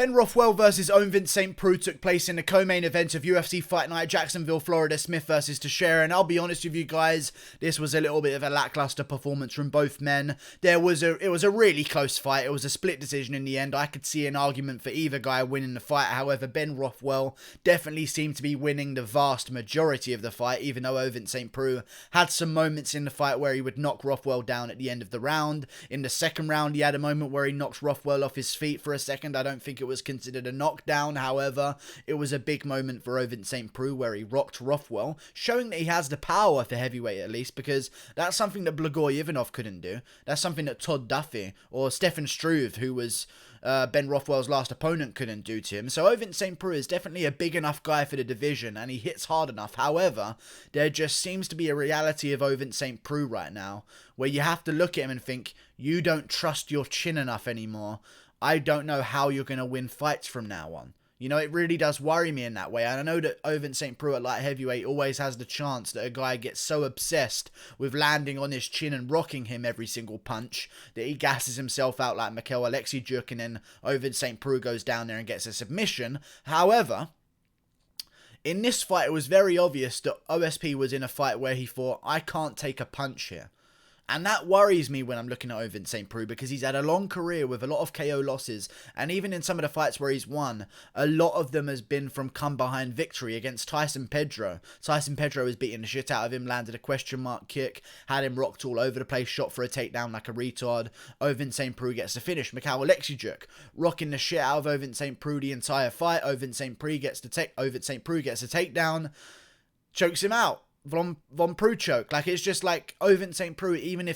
Ben Rothwell versus Ovince Saint Preux took place in the co-main event of UFC Fight Night Jacksonville, Florida, Smith versus Teixeira, and I'll be honest with you guys, this was a little bit of a lackluster performance from both men. It was a really close fight. It was a split decision in the end. I could see an argument for either guy winning the fight. However, Ben Rothwell definitely seemed to be winning the vast majority of the fight, even though Ovince Saint Preux had some moments in the fight where he would knock Rothwell down at the end of the round. In the second round, he had a moment where he knocked Rothwell off his feet for a second. I don't think it was considered a knockdown. However, it was a big moment for Ovince Saint Preux where he rocked Rothwell, showing that he has the power for heavyweight at least, because that's something that Blagoy-Ivanov couldn't do. That's something that Todd Duffy or Stefan Struve, who was Ben Rothwell's last opponent, couldn't do to him. So Ovince Saint Preux is definitely a big enough guy for the division, and he hits hard enough. However, there just seems to be a reality of Ovince Saint Preux right now where you have to look at him and think, you don't trust your chin enough anymore. I don't know how you're going to win fights from now on. You know, it really does worry me in that way. And I know that Ovince Saint Preux at light heavyweight always has the chance that a guy gets so obsessed with landing on his chin and rocking him every single punch that he gasses himself out like Mikhail Alexiejczuk, and then Ovince Saint Preux goes down there and gets a submission. However, in this fight, it was very obvious that OSP was in a fight where he thought, I can't take a punch here. And that worries me when I'm looking at Ovince Saint Preux, because he's had a long career with a lot of KO losses, and even in some of the fights where he's won, a lot of them has been from come-behind victory against Tyson Pedro. Tyson Pedro was beating the shit out of him, landed a question mark kick, had him rocked all over the place, shot for a takedown like a retard. Ovince Saint Preux gets the finish. Mikhail Alexiejczuk rocking the shit out of Ovince Saint Preux the entire fight. Ovince Saint Preux gets a takedown, chokes him out. Von Preux choke. Like, it's just like Ovince Saint Preux, even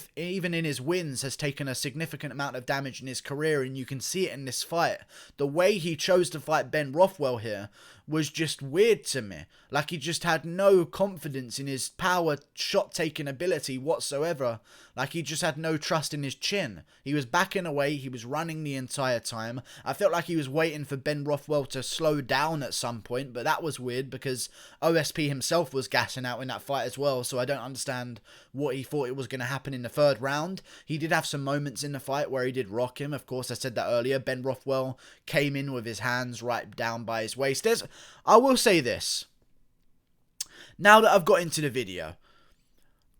in his wins, has taken a significant amount of damage in his career, and you can see it in this fight. The way he chose to fight Ben Rothwell here was just weird to me. Like, he just had no confidence in his power shot-taking ability whatsoever. Like, he just had no trust in his chin. He was backing away, he was running the entire time. I felt like he was waiting for Ben Rothwell to slow down at some point, but that was weird because OSP himself was gassing out in that fight as well, so I don't understand what he thought it was going to happen in the third round. He did have some moments in the fight where he did rock him. Of course, I said that earlier. Ben Rothwell came in with his hands right down by his waist. I will say this. Now that I've got into the video,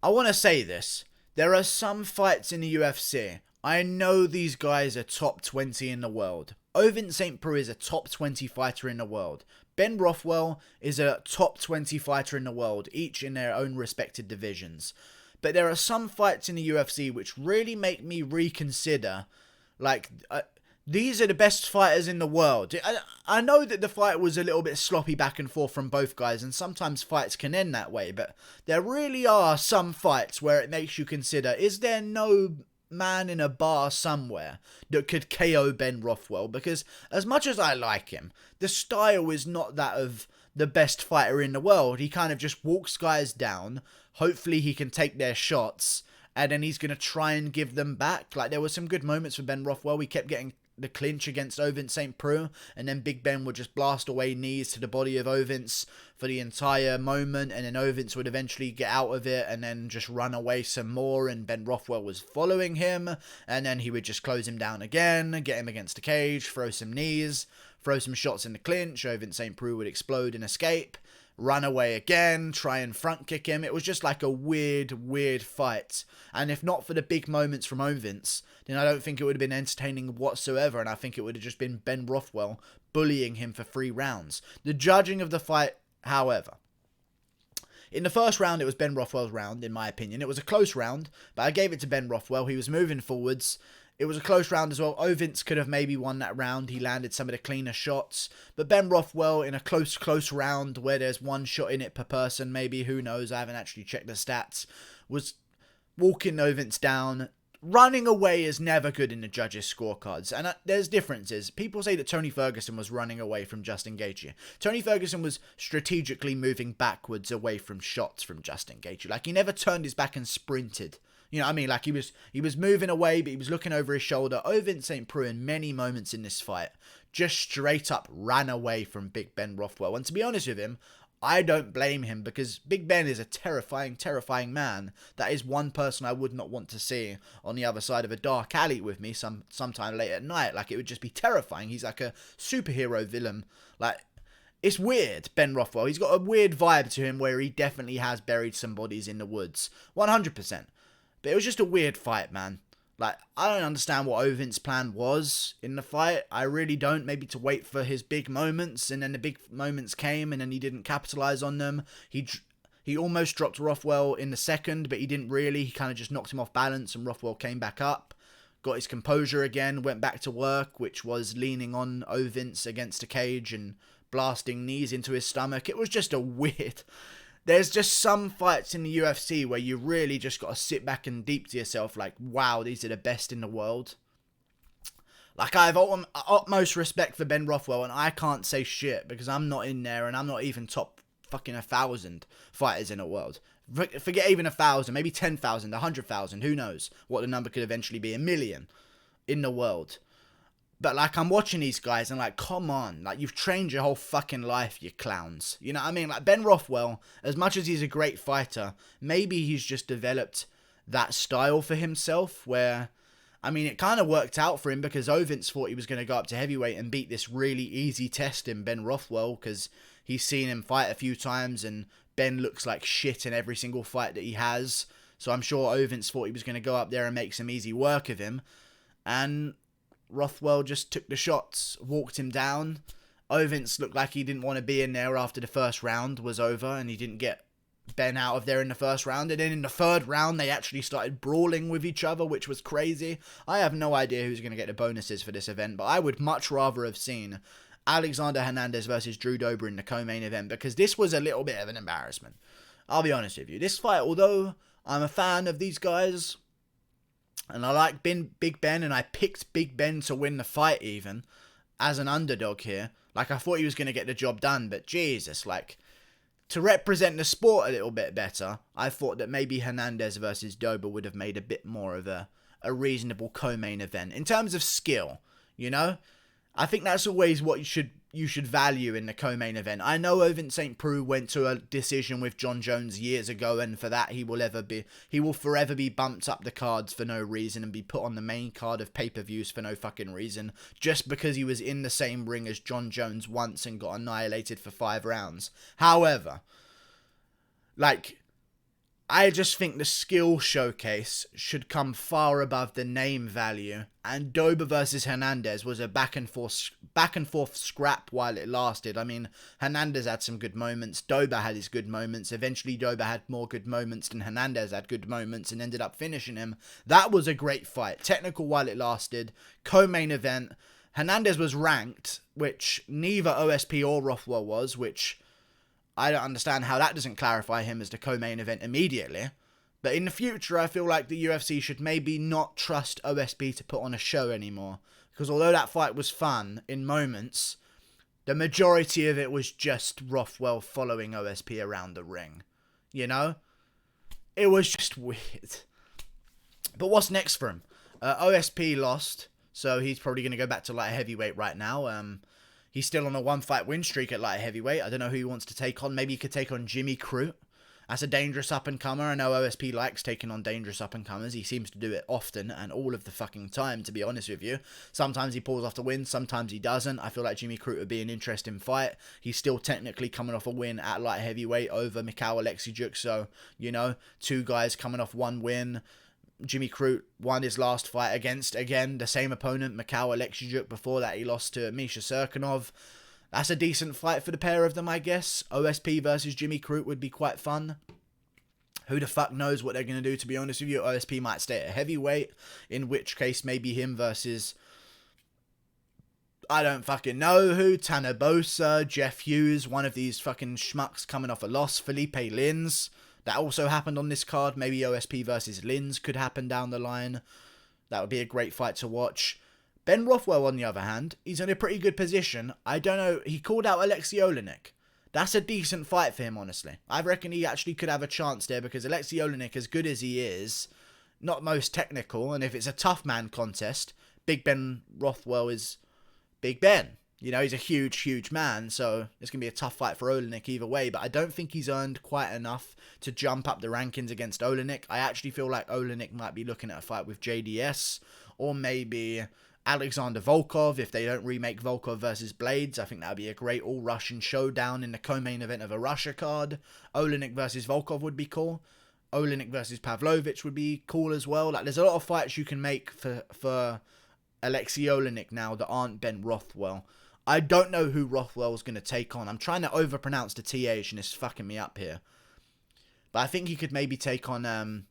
I want to say this. There are some fights in the UFC. I know these guys are top 20 in the world. Ovince Saint Preux is a top 20 fighter in the world. Ben Rothwell is a top 20 fighter in the world, each in their own respected divisions. But there are some fights in the UFC which really make me reconsider, like, these are the best fighters in the world. I know that the fight was a little bit sloppy back and forth from both guys, and sometimes fights can end that way, but there really are some fights where it makes you consider, is there no man in a bar somewhere that could KO Ben Rothwell? Because as much as I like him, the style is not that of the best fighter in the world. He kind of just walks guys down, hopefully he can take their shots, and then he's going to try and give them back. Like, there were some good moments for Ben Rothwell. We kept getting the clinch against Ovince Saint Preux, and then Big Ben would just blast away knees to the body of Ovince for the entire moment, and then Ovince would eventually get out of it and then just run away some more, and Ben Rothwell was following him, and then he would just close him down again, get him against the cage, throw some knees, throw some shots in the clinch. Ovince Saint Preux would explode and escape, run away again, try and front kick him. It was just like a weird fight. And if not for the big moments from Ovince, then I don't think it would have been entertaining whatsoever, and I think it would have just been Ben Rothwell bullying him for 3 rounds. The judging of the fight, however, in the first round, it was Ben Rothwell's round, in my opinion. It was a close round, but I gave it to Ben Rothwell. He was moving forwards. It was a close round as well. Ovince could have maybe won that round. He landed some of the cleaner shots. But Ben Rothwell, in a close round where there's 1 shot in it per person, maybe, who knows, I haven't actually checked the stats, was walking Ovince down. Running away is never good in the judges' scorecards, and there's differences. People say that Tony Ferguson was running away from Justin Gaethje. Tony Ferguson was strategically moving backwards away from shots from Justin Gaethje. Like, he never turned his back and sprinted. You know what I mean? Like, he was moving away, but he was looking over his shoulder. Ovince Saint Preux, in many moments in this fight, just straight up ran away from Big Ben Rothwell. And to be honest with him, I don't blame him, because Big Ben is a terrifying, terrifying man. That is one person I would not want to see on the other side of a dark alley with me sometime late at night. Like, it would just be terrifying. He's like a superhero villain. Like, it's weird, Ben Rothwell. He's got a weird vibe to him where he definitely has buried some bodies in the woods. 100%. But it was just a weird fight, man. Like, I don't understand what Ovince's plan was in the fight. I really don't. Maybe to wait for his big moments, and then the big moments came, and then he didn't capitalize on them. He almost dropped Rothwell in the second, but he didn't really. He kind of just knocked him off balance, and Rothwell came back up, got his composure again, went back to work, which was leaning on Ovince against a cage and blasting knees into his stomach. It was just a weird... There's just some fights in the UFC where you really just got to sit back and deep to yourself like, wow, these are the best in the world. Like, I have utmost respect for Ben Rothwell, and I can't say shit because I'm not in there, and I'm not even top fucking 1,000 fighters in the world. Forget even 1,000, maybe 10,000, 100,000, who knows what the number could eventually be, 1 million in the world. But, like, I'm watching these guys and, like, come on. Like, you've trained your whole fucking life, you clowns. You know what I mean? Like, Ben Rothwell, as much as he's a great fighter, maybe he's just developed that style for himself where, I mean, it kind of worked out for him because Ovince thought he was going to go up to heavyweight and beat this really easy test in Ben Rothwell because he's seen him fight a few times and Ben looks like shit in every single fight that he has. So I'm sure Ovince thought he was going to go up there and make some easy work of him. And Rothwell just took the shots, walked him down. Ovince looked like he didn't want to be in there after the first round was over, and he didn't get Ben out of there in the first round. And then in the third round, they actually started brawling with each other, which was crazy. I have no idea who's going to get the bonuses for this event, but I would much rather have seen Alexander Hernandez versus Drew Dober in the co-main event, because this was a little bit of an embarrassment. I'll be honest with you. This fight, although I'm a fan of these guys, and I like Big Ben, and I picked Big Ben to win the fight even, as an underdog here. Like, I thought he was going to get the job done, but Jesus, like, to represent the sport a little bit better, I thought that maybe Hernandez versus Dober would have made a bit more of a reasonable co-main event. In terms of skill, you know? I think that's always what you should value in the co-main event. I know Ovince Saint Preux went to a decision with John Jones years ago, and for that he will forever be bumped up the cards for no reason and be put on the main card of pay-per-views for no fucking reason, just because he was in the same ring as John Jones once and got annihilated for 5 rounds. However, like, I just think the skill showcase should come far above the name value, and Dober versus Hernandez was a back and forth scrap while it lasted. I mean, Hernandez had some good moments, Dober had his good moments, eventually Dober had more good moments than Hernandez had good moments and ended up finishing him. That was a great fight, technical while it lasted, co-main event. Hernandez was ranked, which neither OSP or Rothwell was, which I don't understand how that doesn't clarify him as the co-main event immediately. But in the future, I feel like the UFC should maybe not trust OSP to put on a show anymore. Because although that fight was fun in moments, the majority of it was just Rothwell following OSP around the ring. You know? It was just weird. But what's next for him? OSP lost, so he's probably going to go back to light heavyweight right now. He's still on a 1-fight win streak at light heavyweight. I don't know who he wants to take on. Maybe he could take on Jimmy Crute. That's a dangerous up-and-comer. I know OSP likes taking on dangerous up-and-comers. He seems to do it often and all of the fucking time, to be honest with you. Sometimes he pulls off the win, sometimes he doesn't. I feel like Jimmy Crute would be an interesting fight. He's still technically coming off a win at light heavyweight over Mikhail Alexiejczuk. So, you know, 2 guys coming off 1 win. Jimmy Crute won his last fight against, again, the same opponent, Mikhail Alexiejczuk. Before that, he lost to Misha Serkinov. That's a decent fight for the pair of them, I guess. OSP versus Jimmy Crute would be quite fun. Who the fuck knows what they're going to do, to be honest with you. OSP might stay at heavyweight, in which case maybe him versus, I don't fucking know who, Tanner Bosa, Jeff Hughes, one of these fucking schmucks coming off a loss, Felipe Lins. That also happened on this card. Maybe OSP versus Lins could happen down the line. That would be a great fight to watch. Ben Rothwell, on the other hand, he's in a pretty good position. I don't know. He called out Alexei Olenek. That's a decent fight for him, honestly. I reckon he actually could have a chance there because Alexei Olenek, as good as he is, not most technical. And if it's a tough man contest, Big Ben Rothwell is Big Ben. You know, he's a huge, huge man, so it's going to be a tough fight for Oleinik either way, but I don't think he's earned quite enough to jump up the rankings against Oleinik. I actually feel like Oleinik might be looking at a fight with JDS, or maybe Alexander Volkov if they don't remake Volkov versus Blades. I think that would be a great all-Russian showdown in the co-main event of a Russia card. Oleinik versus Volkov would be cool. Oleinik versus Pavlovich would be cool as well. Like, there's a lot of fights you can make for Alexei Oleinik now that aren't Ben Rothwell. I don't know who Rothwell's going to take on. I'm trying to overpronounce the TH and it's fucking me up here. But I think he could maybe take on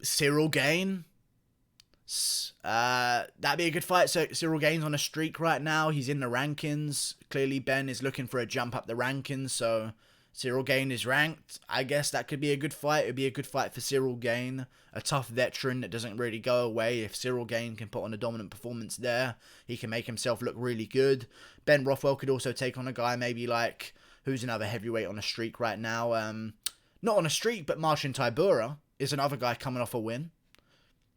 Cyril Gane. That'd be a good fight. So Cyril Gane's on a streak right now. He's in the rankings. Clearly Ben is looking for a jump up the rankings. So Cyril Gane is ranked. I guess that could be a good fight. It would be a good fight for Cyril Gane. A tough veteran that doesn't really go away. If Cyril Gane can put on a dominant performance there, he can make himself look really good. Ben Rothwell could also take on a guy maybe like, who's another heavyweight on a streak right now? Not on a streak, but Marcin Tybura is another guy coming off a win.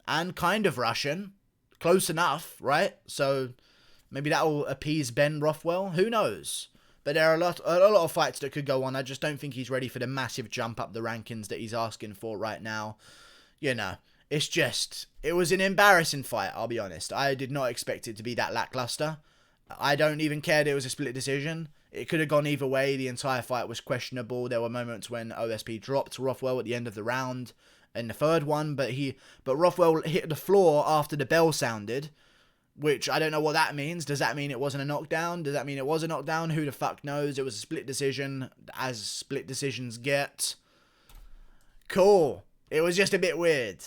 And kind of Russian. Close enough, right? So maybe that will appease Ben Rothwell. Who knows? But there are a lot of fights that could go on. I just don't think he's ready for the massive jump up the rankings that he's asking for right now. You know, it was an embarrassing fight, I'll be honest. I did not expect it to be that lackluster. I don't even care that it was a split decision. It could have gone either way. The entire fight was questionable. There were moments when OSP dropped Rothwell at the end of the round in the third one, but Rothwell hit the floor after the bell sounded, which I don't know what that means. Does that mean it wasn't a knockdown? Does that mean it was a knockdown? Who the fuck knows? It was a split decision, as split decisions get. Cool. It was just a bit weird.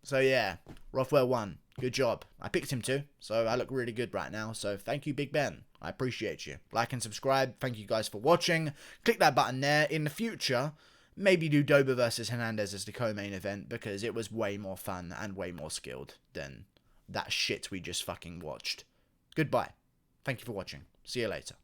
So yeah, Rothwell won. Good job. I picked him too, so I look really good right now. So thank you, Big Ben. I appreciate you. Like and subscribe. Thank you guys for watching. Click that button there. In the future, maybe do Dober versus Hernandez as the co-main event, because it was way more fun and way more skilled than that shit we just fucking watched. Goodbye. Thank you for watching. See you later.